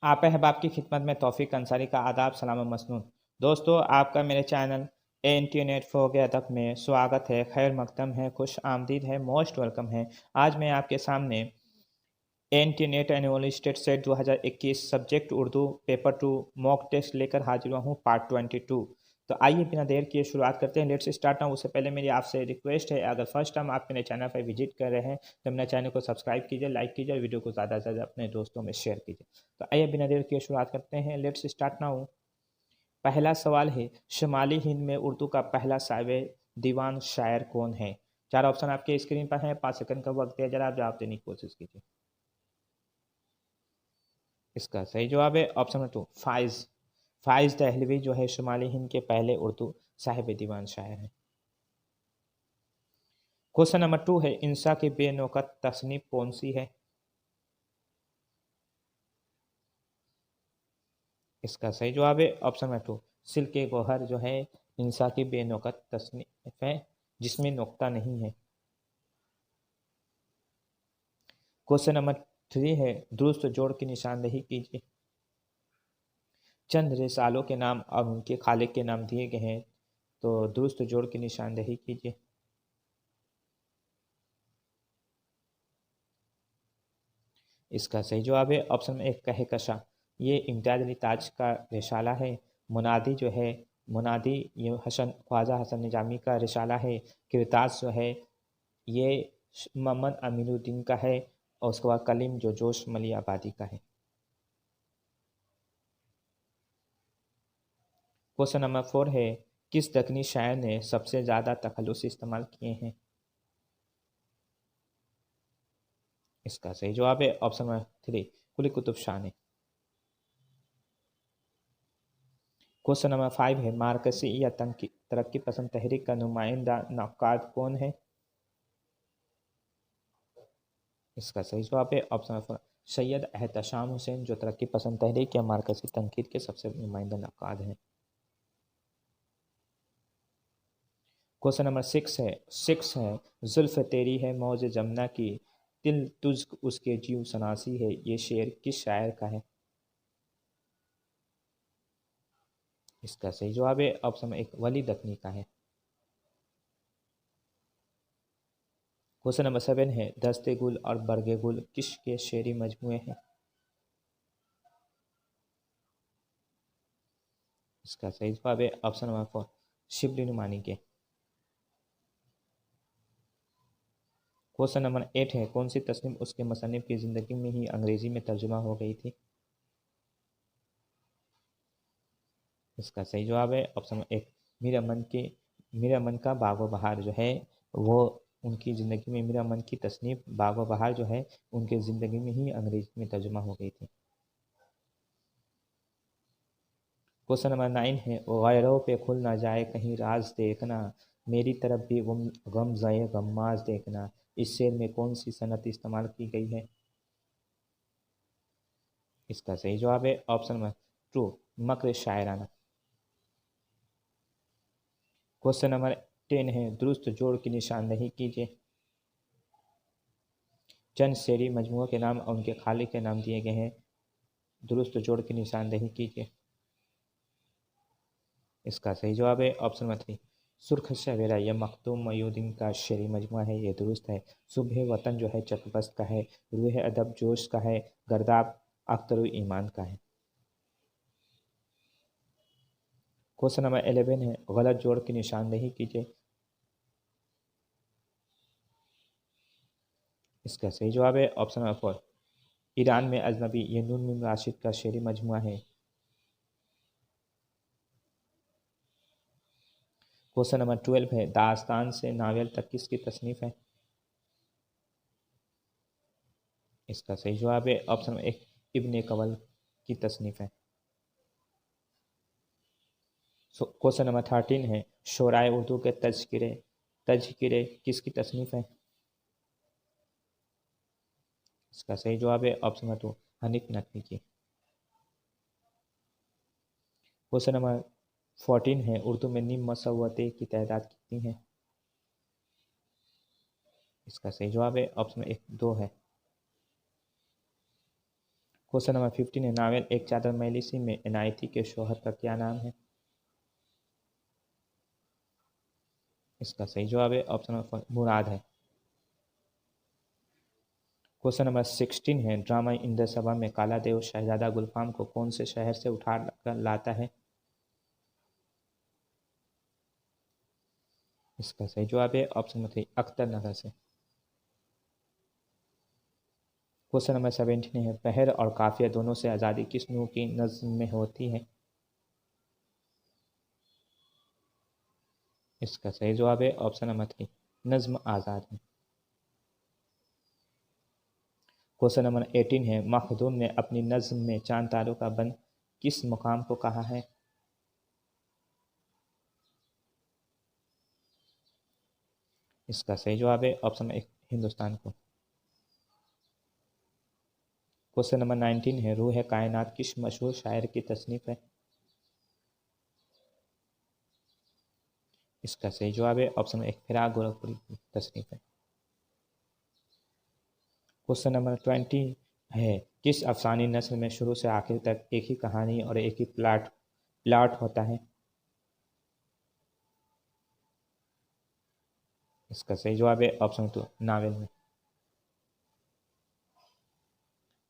आप अहबाब की खिदमत में तौफीक अंसारी का आदाब सलाम मसनून। दोस्तों, आपका मेरे चैनल इंटरनेट फॉर अदब में स्वागत है, खैर मकदम है, खुश आमदीद है, मोस्ट वेलकम है। आज मैं आपके सामने internet annual state set 2021 subject Urdu paper 2 mock test लेकर हाजिर हुआ हूँ, पार्ट 22। तो आइए बिना देर किए शुरुआत करते हैं। Let's start now. उससे पहले मेरी आपसे रिक्वेस्ट है, अगर फर्स्ट टाइम आप मेरे चैनल पर विजिट कर रहे हैं तो मेरे चैनल को सब्सक्राइब कीजिए, लाइक कीजिए और वीडियो को ज़्यादा से ज़्यादा अपने दोस्तों में शेयर कीजिए। तो आइए बिना देर किए शुरुआत करते हैं। Let's start now. पहला सवाल है, शुमाली हिंद में उर्दू का पहला साहिब दीवान शायर कौन है? चार ऑप्शन आपके स्क्रीन पर हैं, 5 सेकंड का वक्त दिया, जरा आप जवाब देने की कोशिश कीजिए। इसका सही जवाब है ऑप्शन नंबर 2, फाइज। फाइज दहलवी जो है शुमाली हिंद के पहले उर्दू साहिब दीवान शायर हैं। क्वेश्चन नंबर 2 है, इंसा की बेनौकत तसनीफ कौन सी है? इसका सही जवाब है ऑप्शन नंबर 2, सिल्क गौहर जो है इंसा की बेनौकत तसनीफ है जिसमें नुक्ता नहीं है। क्वेश्चन नंबर 3 है, दुरुस्त जोड़ की निशानदेही कीजिए। चंद रिसालों के नाम और उनके खालिक के नाम दिए गए हैं, तो दुरुस्त जोड़ की निशानदेही कीजिए। इसका सही जवाब है ऑप्शन में एक, कहकशा। ये इम्तियाज अली ताज का रिसाला है। मुनादी जो है, मुनादी ये ख्वाजा हसन निजामी का रिसाला है। किरतास जो है ये मोहम्मद अमीनुद्दीन का है। और उसके बाद कलीम जो जोश मली आबादी का है। क्वेश्चन नंबर 4 है, किस दक्कनी शायर ने सबसे ज़्यादा तखल्लुस इस्तेमाल किए हैं? इसका सही जवाब है ऑप्शन नंबर 3, कुली कुतुब शाह ने। क्वेश्चन नंबर 5 है, मार्कसी या तरक्की पसंद तहरीक का नुमाइंदा नक्काद कौन है? इसका सही जवाब है ऑप्शन नंबर 4, सैयद एहतशाम हुसैन, जो तरक्की पसंद तहरीक या मार्कसी तनकीद के सबसे नुमाइंदा नक्काद हैं। क्वेश्चन नंबर 6 है, जुल्फ तेरी है मौज जमुना की, दिल तुझ उसके जीव सनासी है, ये शेर किस शायर का है? इसका सही जवाब है ऑप्शन नंबर 1, वली दक्कनी का है। क्वेश्चन नंबर 7 है, दस्ते गुल और बरगे गुल किसके शेरी मजमूए हैं? इसका सही जवाब है ऑप्शन नंबर 4, शिबली नुमानी के। क्वेश्चन नंबर 8 है, कौन सी तस्नीफ उसके मुसन्निफ की ज़िंदगी में ही अंग्रेजी में तर्जुमा हो गई थी? इसका सही जवाब है ऑप्शन नंबर 1, मीर अमन का बाग व बहार जो है वो उनकी ज़िंदगी में, मीर अमन की तस्नीफ बाग व बहार जो है उनके ज़िंदगी में ही अंग्रेजी में तर्जुमा हो गई थी। क्वेश्चन नंबर 9 है, गैरों पे खुल ना जाए कहीं राज देखना, मेरी तरफ भी गम ज़ाए गम्माज देखना, इस शेर में कौन सी सनत इस्तेमाल की गई है? इसका सही जवाब है ऑप्शन नंबर 2, मक्र शायराना। क्वेश्चन नंबर 10 है, दुरुस्त जोड़ की निशानदेही कीजिए। चंद शेरी मजमूओं के नाम और उनके खालिक के नाम दिए गए हैं, दुरुस्त जोड़ की निशानदेही कीजिए। इसका सही जवाब है ऑप्शन नंबर 3, सुर्ख सवेरा, यह मखदूम मयूद्दीन का शेरी मजमूआ है, ये दुरुस्त है। सुबह वतन जो है चकबस्त का है। रूह अदब जोश का है। गर्दाब अख्तर ईमान का है। क्वेश्चन नंबर 11 है, गलत जोड़ की निशानदेही कीजिए। इसका सही जवाब है ऑप्शन नंबर 4, ईरान में अजनबी, ये नून मीम राशिद का शेरी मजमूआ है। क्वेश्चन नंबर 12 है, दास्तान से नावल तक किसकी तसनीफ है? इसका सही जवाब है ऑप्शन नंबर 1, इब्ने कवल की तसनीफ है। क्वेश्चन नंबर 13 है, शोराय उर्दू के तज़किरे किसकी तसनीफ है? इसका सही जवाब है ऑप्शन नंबर 2, हनीफ नकवी की। क्वेश्चन नंबर 14 है, उर्दू में निम मसव्वते की तादाद कितनी है? इसका सही जवाब है ऑप्शन नंबर 1, 2 है। क्वेश्चन नंबर 15 है, नावल एक चादर मैली सी में इनायती के शौहर का क्या नाम है? इसका सही जवाब है ऑप्शन नंबर मुराद है। क्वेश्चन नंबर 16 है, ड्रामा इंद्र सभा में काला देव शहजादा गुलफाम को कौन से शहर से उठा कर लाता है? इसका सही जवाब है ऑप्शन नंबर 3 अख्तर नगर से। क्वेश्चन नंबर 17 है, पहर और काफिया दोनों से आज़ादी किस नूं की नज़्म में होती है? इसका सही जवाब है ऑप्शन नंबर 3 नज़्म आज़ाद है। क्वेश्चन नंबर 18 है, मखदूम ने अपनी नज़्म में चांद तारों का बंद किस मुकाम को कहा है? इसका सही जवाब है ऑप्शन नंबर 1 हिंदुस्तान को। क्वेश्चन नंबर 19 है, रूह कायनात किस मशहूर शायर की तसनीफ है? इसका सही जवाब है ऑप्शन नंबर 1 फिराक गोरखपुरी की तसनीफ है। क्वेश्चन नंबर 20 है, किस अफसानी नस्ल में शुरू से आखिर तक एक ही कहानी और एक ही प्लाट होता है? इसका सही जवाब है ऑप्शन 2 नावल में।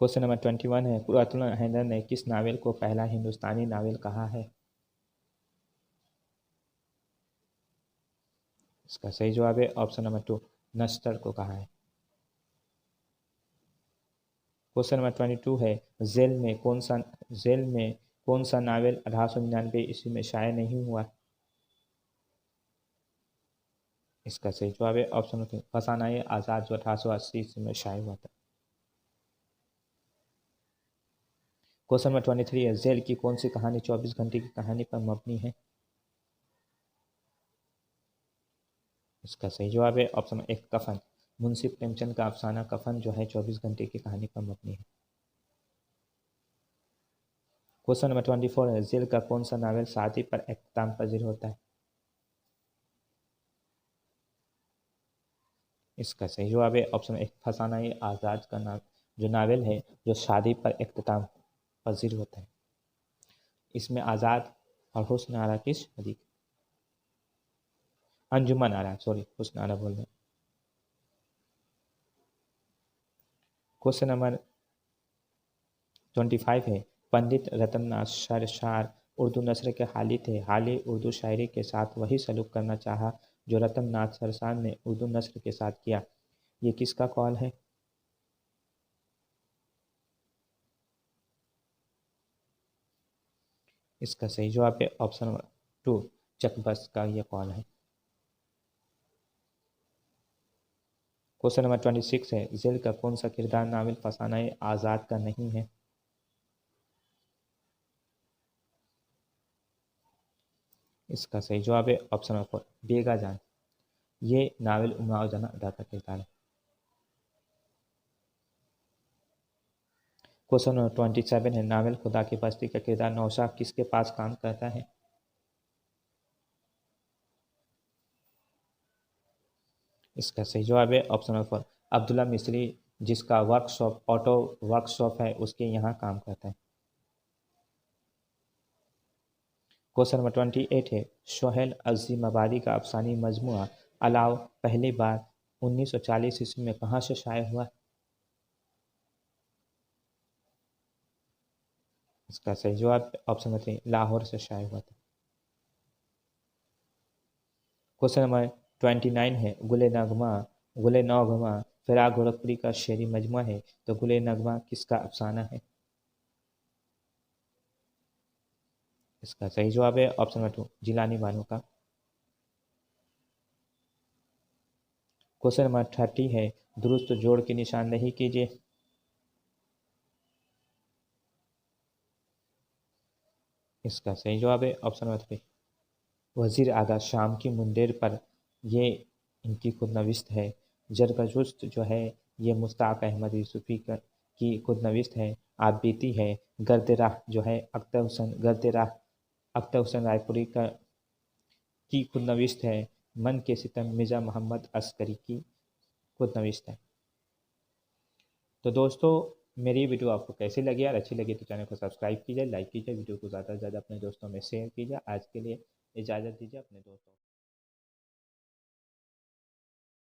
क्वेश्चन नंबर 21 है, कुरातुल हैदर ने किस नावल को पहला हिंदुस्तानी नावल कहा है? इसका सही जवाब है ऑप्शन नंबर 2 नश्तर को कहा है। क्वेश्चन नंबर 22 है, जेल में कौन सा नावल 1899 ईस्वी में शाये नहीं हुआ? इसका सही जवाब है ऑप्शन नंबर 3 फसाना-ए आज़ाद जो 1880 ईस्वी में शाये हुआ था। क्वेश्चन नंबर 23 है, जेल की कौन सी कहानी 24 घंटे की कहानी पर मबनी है? इसका सही जवाब है ऑप्शन नंबर 1 कफन। मुंशी प्रेमचंद का अफसाना कफन जो है 24 घंटे की कहानी पर मबनी है। क्वेश्चन नंबर 24 है, जेल का कौन सा नावल शादी पर इख्तिताम पजीर होता है? इसका सही जवाब है ऑप्शन 1 फसाना-ए आज़ाद का जो नावल है जो शादी पर इख्तिताम पजीर होता है। इसमें आज़ाद और हुस्न आरा की शादी, अंजुमन आरा, सॉरी हुस्न आरा बोल रहे हैं। क्वेश्चन नंबर 25 है, पंडित रतननाथ सरशार उर्दू नस्र के हाली थे। हाली उर्दू शायरी के साथ वही सलूक करना चाहा जो रतननाथ सरशार ने उर्दू नस्र के साथ किया। ये किसका कॉल है? इसका सही जवाब है ऑप्शन नंबर 2 चकबस का ये कॉल है। क्वेश्चन नंबर 26 है, जेल का कौन सा किरदार नावल फसाना-ए आज़ाद का नहीं है? इसका सही जवाब है ऑप्शन नंबर 4 बेगा जान। ये नावल उन्नाव जना अदा का किरदार है। क्वेश्चन नंबर 27 है, नावल खुदा की बस्ती का किरदार नौशाद किसके पास काम करता है? इसका सही जवाब है ऑप्शन नंबर 4 अब्दुल्ला मिस्री, जिसका ऑटो वर्कशॉप है उसके यहाँ काम करता है। क्वेश्चन नंबर 28 है, सोहेल अज़ीमाबादी का अफसानी मजमूआ अलाव पहली बार 1940 ईस्वी में कहाँ से शाये हुआ? इसका सही जवाब ऑप्शन नंबर 3 लाहौर से शाये हुआ था। क्वेश्चन नंबर 29 है, गुले नगमा फिराक गोरखपुरी का शेरी मजमूआ है, तो गुले नगमा किसका अफसाना है? इसका सही जवाब है ऑप्शन नंबर 2 जिलानी बानो का। क्वेश्चन नंबर 30 है, दुरुस्त जोड़ की निशानदेही कीजिए। इसका सही जवाब है ऑप्शन नंबर 3 वजीर आगा शाम की मुंडेर पर। ये इनकी खुदनविस्त है। जरगजुस्त जो है ये मुश्ताक अहमद यूसुफी की खुदनविस्त है। आप बीती है गर्द राह जो है अख्तर हुसैन रायपुरी की खुदनविस्त है। मन के सितम मिर्ज़ा मोहम्मद अस्करी की खुदनविस्त है। तो दोस्तों मेरी वीडियो आपको कैसी लगी यार, अच्छी लगी तो चैनल को सब्सक्राइब कीजिए, लाइक कीजिए, वीडियो को ज़्यादा से ज़्यादा अपने दोस्तों में शेयर कीजिए। आज के लिए इजाज़त दीजिए अपने दोस्तों को।